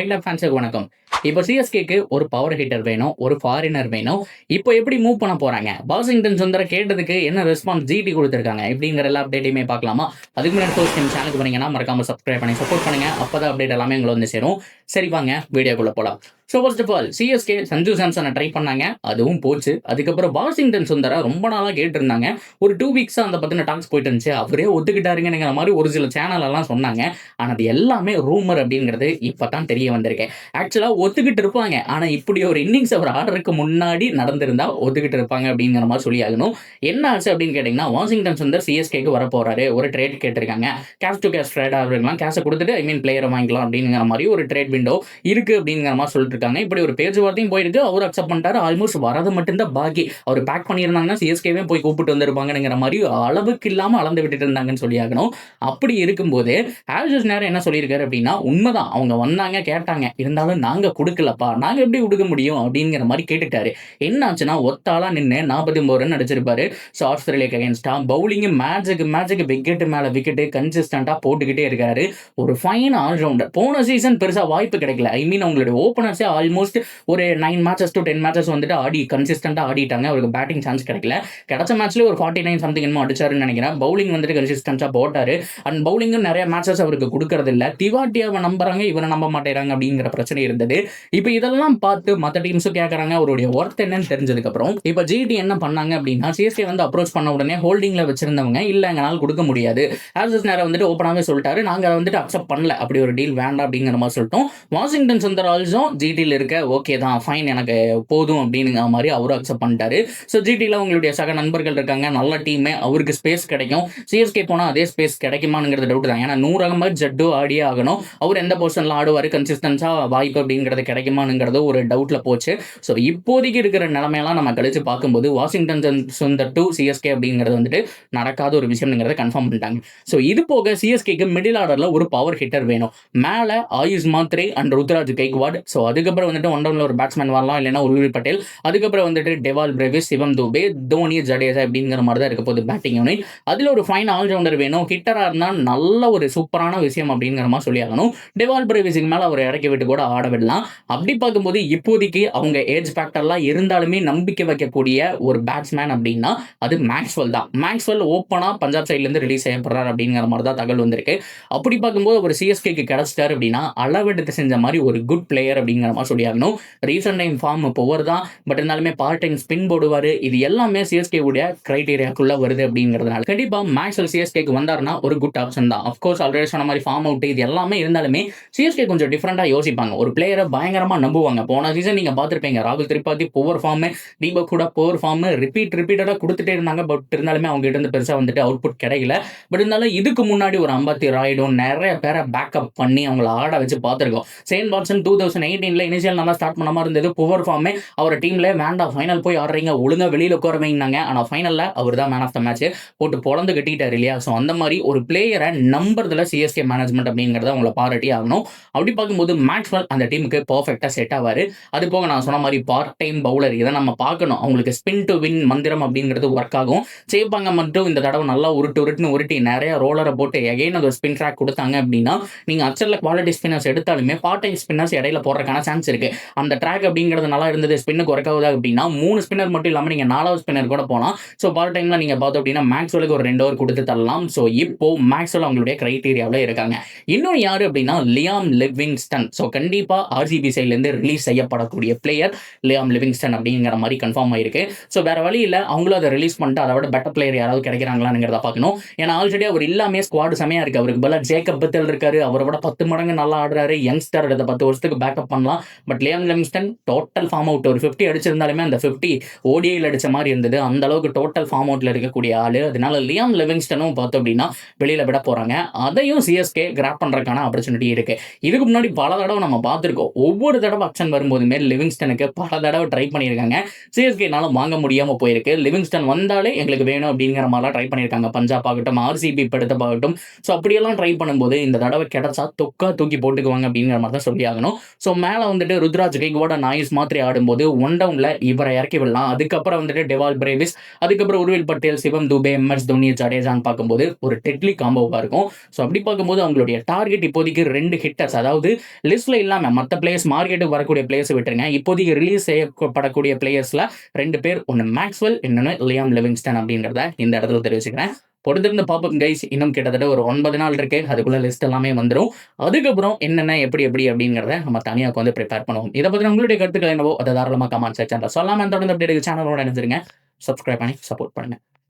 Right of ஃபேன்ஸுக்கு வணக்கம். இப்போ சிஎஸ்கேக்கு ஒரு பவர் ஹிட்டர் வேணும், ஒரு ஃபாரினர் வேணும். இப்போ எப்படி மூவ் பண்ண போறாங்க? வாஷிங்டன் சுந்தர கேட்டதுக்கு என்ன ரெஸ்பான்ஸ் ஜிடி குடுத்திருக்காங்க? இப்படிங்கிற எல்லா அப்டேட்டையுமே பார்க்கலாமா? அதுக்கு முன்னாடி ஃபர்ஸ்ட் டைம் சேனலுக்கு வரீங்கன்னா மறக்காம சப்ஸ்கிரைப் பண்ணி சப்போர்ட் பண்ணுங்க. அப்பதான் அப்டேட் எல்லாமே உங்களை வந்து சேரும். சரி வாங்க வீடியோக்குள்ள போலாம். So first of all CSK Sanju சாம்சனை ட்ரை பண்ணாங்க, அதுவும் போச்சு. அதுக்கப்புறம் வாஷிங்டன் சுந்தரா ரொம்ப நாளாக கேட்டிருந்தாங்க. ஒரு 2 வீக்ஸாக அந்த பற்றின டாக்ஸ் போயிட்டு இருந்துச்சு. அவரே ஒத்துக்கிட்டாருங்கிற மாதிரி ஒரு சில சேனல் எல்லாம் சொன்னாங்க. ஆனால் அது எல்லாமே ரூமர் அப்படிங்கிறது இப்போ தான் தெரிய வந்திருக்கு. ஆக்சுவலாக ஒத்துக்கிட்டு இருப்பாங்க, ஆனால் இப்படி ஒரு இன்னிங்ஸ் அவர் ஆர்டருக்கு முன்னாடி நடந்திருந்தா ஒத்துக்கிட்டு இருப்பாங்க அப்படிங்கிற மாதிரி சொல்லி ஆகணும். என்ன ஆச்சு அப்படின்னு கேட்டிங்கன்னா, வாஷிங்டன் சுந்தர் சிஎஸ்கேக்கு வர போறாரு, ஒரு ட்ரேட் கேட்டிருக்காங்க. கேஷ் டு கேஷ் ட்ரேடாக இருக்கலாம், கேஷை கொடுத்துட்டு பிளேயரை வாங்கிக்கலாம் அப்படிங்கிற மாதிரி ஒரு ட்ரேட் விண்டோ இருக்கு அப்படிங்கிற மாதிரி சொல்லிட்டு இருக்காங்க. இப்படி ஒரு பேச்சுவார்த்தையும் போயிருக்கு. அவர் அக்செப்ட் பண்ணிட்டாரு. ஆல்மோஸ்ட் வரது மட்டும்தான் பாக்கி. அவர் பேக் பண்ணியிருந்தாங்கன்னா சிஎஸ்கேவே போய் கூப்பிட்டு வந்திருப்பாங்கிற மாதிரி அளவுக்கு இல்லாம அளந்து விட்டுட்டு இருந்தாங்கன்னு சொல்லி ஆகணும். அப்படி இருக்கும்போது ஆல்ஜஸ் நேரம் என்ன சொல்லியிருக்காரு அப்படின்னா, உண்மைதான் அவங்க வந்தாங்க கேட்டாங்க, இருந்தாலும் நாங்க கொடுக்கலப்பா, நாங்க எப்படி கொடுக்க முடியும் அப்படிங்கிற மாதிரி கேட்டுட்டாரு. என்ன ஆச்சுன்னா, ஒத்தாளா நின்று 49 ரன் அடிச்சிருப்பாரு. ஸோ ஆஸ்திரேலியாக்கு அகேன்ஸ்டா பவுலிங் மேஜிக் விக்கெட் மேல விக்கெட் கன்சிஸ்டண்டா போட்டுக்கிட்டே இருக்காரு. ஒரு ஃபைன் ஆல்ரவுண்டர். போன சீசன் பெருசா வாய்ப்பு கிடைக்கல. அவங்களுடைய ஓப்பனர்ஸே ஆல்மோஸ்ட் ஒரு 9 மேட்சஸ் டு 10 மேட்சஸ் வந்துட்டு ஆடி கன்சிஸ்டண்டா ஆடிட்டாங்க. அவருக்கு பேட்டிங் சான்ஸ் கிடைக்கல. கிடைச்ச மேட்ச்ல ஒரு 49 சம்திங் என்னமோ அடிச்சாருன்னு நினைக்கிறேன். பவுலிங் வந்துட்டு கன்சிஸ்டன்ஸா போட்டாரு. அண்ட் பவுலிங்கும் நிறைய மேட்சஸ் அவருக்கு கொடுக்கறது இல்ல. திவாட்டியாவை நம்புறாங்க, இவரை நம்ப மாட்டேறாங்க அப்படிங்கிற பிரச்சனை இருந்தது. இப்போ இதெல்லாம் பார்த்து மற்ற டீம்ஸும் கேட்கறாங்க அவருடைய ஒர்த் என்னன்னு தெரிஞ்சதுக்கு அப்புறம் இப்போ ஜிடி என்ன பண்ணாங்க அப்படின்னா, சிஎஸ்கே வந்து அப்ரோச் பண்ண உடனே ஹோல்டிங்ல வச்சிருந்தவங்க இல்ல எங்களால கொடுக்க முடியாது, ஆல்ஜஸ் நேரம் வந்துட்டு ஓப்பனாகவே சொல்லிட்டாரு, நாங்க வந்துட்டு அக்செப்ட் பண்ணல, அப்படி ஒரு டீல் வேண்டாம் அப்படிங்கிற மாதிரி சொல்லிட்டோம். வாஷிங்டன் சுந்தர் ஆல்சோ ஜிடியில் இருக்க ஓகே தான், ஃபைன், எனக்கு போதும் அப்படிங்கிற மாதிரி அவரும் அக்செப்ட் பண்ணிட்டாரு. ஸோ ஜிடியில் உங்களுடைய சக நண்பர்கள் இருக்காங்க, நல்ல டீமே, அவருக்கு ஸ்பேஸ் கிடைக்கும். சிஎஸ்கே போனால் அதே ஸ்பேஸ் கிடைக்குமாங்கிறது டவுட் தான். ஏன்னா 100 அகமது ஜட்டு ஆடியே ஆகணும். அவர் எந்த பொசிஷனில் ஆடுவார், கன்சிஸ்டன்ஸாக வாய்ப்பு அப்படிங்கிறது கிடைக்குமாங்கிறது ஒரு டவுட்டில் போச்சு. ஸோ இப்போதைக்கு இருக்கிற நிலைமையெல்லாம் நம்ம கழிச்சு பார்க்கும்போது வாஷிங்டன் சுந்தர் டு சிஎஸ்கே அப்படிங்கிறது வந்துட்டு நடக்காத ஒரு விஷயம்ங்கிறத கன்ஃபார்ம் பண்ணிட்டாங்க. ஸோ இது போக சிஎஸ்கேக்கு மிடில் ஆர்டரில் ஒரு பவர் ஹிட்டர் வேணும். மேலே ஆயுஷ் மாத்ரே அண்ட் ருத்ராஜ் கைக்வாட். ஸோ அதுக்கப்புறம் வந்துட்டு ஒன் டவுன்ல ஒரு பேட்ஸ்மேன் வரலாம், இல்லைன்னா உர்வில் பட்டேல். அதுக்கப்புறம் வந்துட்டு டெவால் பிரேவிஸ், சிவம் துபே, தோனி, ஜடேஜா அப்படிங்கிற மாதிரி தான் இருக்க போகுது பேட்டிங் யூனிட். அதில் ஒரு ஃபைன் ஆல்ரவுண்டர் வேணும். ஹிட்டராக இருந்தால் நல்ல ஒரு சூப்பரான விஷயம் அப்படிங்கிற மாதிரி சொல்லி ஆகணும். டெவால் பிரேவிஸுக்கு மேலே அவர் இறக்கி விட்டு கூட ஆட விடலாம். அப்படி பார்க்கும்போது இப்போதைக்கு அவங்க ஏஜ் ஃபேக்டர்லாம் இருந்தாலுமே நம்பிக்கை வைக்கக்கூடிய ஒரு பேட்ஸ்மேன் அப்படின்னா அது மேக்ஸ்வெல் தான். மேக்ஸ்வெல் ஓப்பனாக பஞ்சாப் சைட்லேருந்து ரிலீஸ் செய்யப்படுறாரு அப்படிங்கிற மாதிரி தான் தகவல் வந்திருக்கு. அப்படி பார்க்கும்போது ஒரு சிஎஸ்கேக்கு கிடைச்சிட்டாரு அப்படின்னா அளவெடுத்து செஞ்ச மாதிரி ஒரு குட் பிளேயர் அப்படிங்கிற மாதிரி சொல்லி ஆகணும். ரீசெண்ட் டைம் ஃபார்ம் பவர் தான், பட் இருந்தாலுமே பார்ட் டைம் ஸ்பின் போடுவார். இது எல்லாமே சிஎஸ்கே உடைய கிரைட்டீரியாக்குள்ள வருது அப்படிங்கிறதுனால கண்டிப்பாக மேக்ஸ்வெல் சிஎஸ்கேக்கு வந்தாருன்னா ஒரு குட் ஆப்ஷன் தான். அஃப்கோர்ஸ் ஆல்ரெடி சொன்ன மாதிரி ஃபார்ம் அவுட் இது எல்லாமே இருந்தாலுமே சிஎஸ்கே கொஞ்சம் டிஃப்ரெண்டாக யோசிப்பாங்க. ஒரு பிளேயரை பயங்கரமாக நம்புவாங்க. போன சீசன் நீங்கள் பார்த்துருப்பீங்க, ராகுல் திரிபாதி புவர் ஃபார்மு, தீபக் கூட புவர் ஃபார்மு, ரிப்பீட்டடாக கொடுத்துட்டே இருந்தாங்க. பட் இருந்தாலுமே அவங்க கிட்ட இருந்து பெருசாக வந்துட்டு அவுட்புட் கிடைக்கல. பட் இருந்தாலும் இதுக்கு முன்னாடி ஒரு அம்பத்தி ராய்டும் நிறைய பேரை பேக்கப் பண்ணி அவங்கள ஆட வச்சு பார்த்துருக்கோம். சேன் வாட்சன் 2018 இனிஷியல் நல்லா ஸ்டார்ட் பண்ண மாதிரி இருந்தது. புவர் ஃபார்மே அவர் டீம்ல வேண்டாம், ஃபைனல் போய் ஆடுறீங்க, ஒழுங்கா வெளியில உட்கார வைங்க. ஆனால் ஃபைனல்ல அவர் தான் மேன் ஆஃப் த மேட்ச் போட்டு பொழந்து கட்டிட்டார் இல்லையா. ஸோ அந்த மாதிரி ஒரு பிளேயரை நம்புறதுல சிஎஸ்கே மேனேஜ்மெண்ட் அப்படிங்கிறத அவங்கள பாராட்டி ஆகணும். அப்படி பார்க்கும்போது மேக்ஸ்வெல் அந்த டீமுக்கு பர்ஃபெக்டாக செட் ஆவார். அது போக நான் சொன்ன மாதிரி பார்ட் டைம் பவுலர், இதை நம்ம பார்க்கணும். அவங்களுக்கு ஸ்பின் டு வின் மந்திரம் அப்படிங்கிறது ஒர்க் ஆகும். சேப்பாங்க மட்டும் இந்த தடவை நல்லா உருட்டி நிறைய ரோலரை போட்டு எகைன் ஒரு ஸ்பின் ட்ராக் கொடுத்தாங்க அப்படின்னா நீங்க அச்சல்ல குவாலிட்டி ஸ்பின்னர்ஸ் எடுத்தாலுமே பார்ட் டைம் ஸ்பின்னர்ஸ் இடையில போடுறதுக்கான சான்ஸ் இருக்கு. அந்த ட்ராக் அப்படிங்கிறது நல்லா இருந்தது, ஸ்பின்னுக்கு ஒர்க் ஆகுது அப்படின்னா 3 ஸ்பின்னர் மட்டும் இல்லாமல் நீங்க 4வது ஸ்பின்னர் கூட போகலாம். ஸோ பார்ட் டைம்ல நீங்க பார்த்தோம் அப்படின்னா மேக்ஸ்வெலுக்கு ஒரு 2 ஓவர் கொடுத்து தரலாம். ஸோ இப்போ மேக்ஸ்வெல் அவங்களுடைய கிரைட்டீரியாவில் இருக்காங்க. இன்னும் யாரு அப்படின்னா லியாம் லிவிங்ஸ்டன். ஸோ கண்டிப்பா ஆர்சிபி சைட்லேருந்து ரிலீஸ் செய்யப்படக்கூடிய பிளேயர் லியாம் லிவிங்ஸ்டன் அப்படிங்கிற மாதிரி கன்ஃபார்ம் ஆயிருக்கு. ஸோ வேற வழி இல்லை, அவங்களும் அதை ரிலீஸ் பண்ணிட்டு அதை விட பெட்டர் பிளேயர் யாராவது கிடைக்கிறாங்களாங்கிறத பார்க்கணும். ஏன்னா ஆல்ரெடி அவர் இல்லாமல் ஸ்குவாட் செமையா இருக்கு. அவருக்கு பதிலாக ஜேக்கப் பெத்தல் இருக்காரு, அவரை விட 10 மடங்கு நல்லா ஆடுறாரு. யங்ஸ்டர் இதை 10 வருஷத்துக்கு பேக்கப் பண்ணலாம். But Liam Livingstone total form out. ஒரு 50 அடிச்சிருந்தாலுமே அந்த 50 ஓடிஐயில் அடிச்ச மாதிரி இருந்தது. அந்த அளவுக்கு டோட்டல் ஃபார்ம் அவுட்ல இருக்கக்கூடிய ஆளு. அதனால லியாம் லிவிங்ஸ்டனும் பார்த்தோம் அப்படின்னா வெளியில விட போறாங்க. அதையும் சிஎஸ்கே கிராப் பண்றதுக்கான ஆப்பர்ச்சுனிட்டி இருக்கு. இதுக்கு முன்னாடி பல தடவை நம்ம பார்த்துருக்கோம். ஒவ்வொரு தடவை ஆக்ஷன் வரும்போதுமே லிவிங்ஸ்டனுக்கு பல தடவை ட்ரை பண்ணியிருக்காங்க. சிஎஸ்கேனால வாங்க முடியாம போயிருக்கு. லிவிங்ஸ்டன் வந்தாலே எங்களுக்கு வேணும் அப்படிங்கிற மாதிரிலாம் ட்ரை பண்ணியிருக்காங்க. பஞ்சாப் ஆகட்டும், ஆர்சிபி படுத்தப்பாகட்டும். ஸோ அப்படியெல்லாம் ட்ரை பண்ணும்போது இந்த தடவை கிடைச்சா தொக்கா தூக்கி போட்டுக்குவாங்க அப்படிங்கிற மாதிரி தான் சொல்லி ஆகணும். ஸோ மேலே வந்துட்டு ருத்ராஜ் கெய்க்வாட் நாயிஸ் மாதிரி ஆடும்போது ஒன் டவுன்ல இவரை இறக்கி விடலாம். அதுக்கப்புறம் வந்துட்டு டெவால் பிரேவிஸ், அதுக்கப்புறம் உருவில் பட்டேல், சிவம் துபே, எம்எஸ் தோனி, ஜடேஜான்னு பார்க்கும்போது ஒரு டெட்லி காம்போவா இருக்கும். ஸோ அப்படி பார்க்கும்போது அவங்களுடைய டார்கெட் இப்போதைக்கு 2 ஹிட்டர்ஸ், அதாவது லிஸ்ட்ல இல்லாம மற்ற பிளேயர்ஸ் மார்க்கெட்டுக்கு வரக்கூடிய பிளேயர்ஸ் விட்டுருங்க. இப்போதைக்கு ரிலீஸ் செய்யப்படக்கூடிய பிளேயர்ஸ்ல 2 பேர், ஒன்னு மேக்ஸ்வெல், இன்னொன்னு லியாம் லிவிங்ஸ்டன் அப்படிங்கிறத இந்த இடத்துல தெரிவிச்சுக்கிறேன். பொறுத்திருந்து பார்ப்போம் கைஸ். இன்னும் கிட்டத்தட்ட ஒரு 9 நாள் இருக்கு. அதுக்குள்ள லிஸ்ட் எல்லாமே வந்துடும். அதுக்கப்புறம் என்னென்ன எப்படி அப்படிங்கிறத நம்ம தனியாக வந்து ப்ரிப்பேர் பண்ணுவோம். இதை பற்றி உங்களுடைய கருத்துக்கள் என்னவோ அதை தாராளமாக கமெண்ட் செக்ஷன்ல சொல்லாம தொடர்ந்து அப்படி சேனலோட நினைச்சிருங்க. சப்ஸ்கிரைப் பண்ணி சப்போர்ட் பண்ணுங்க.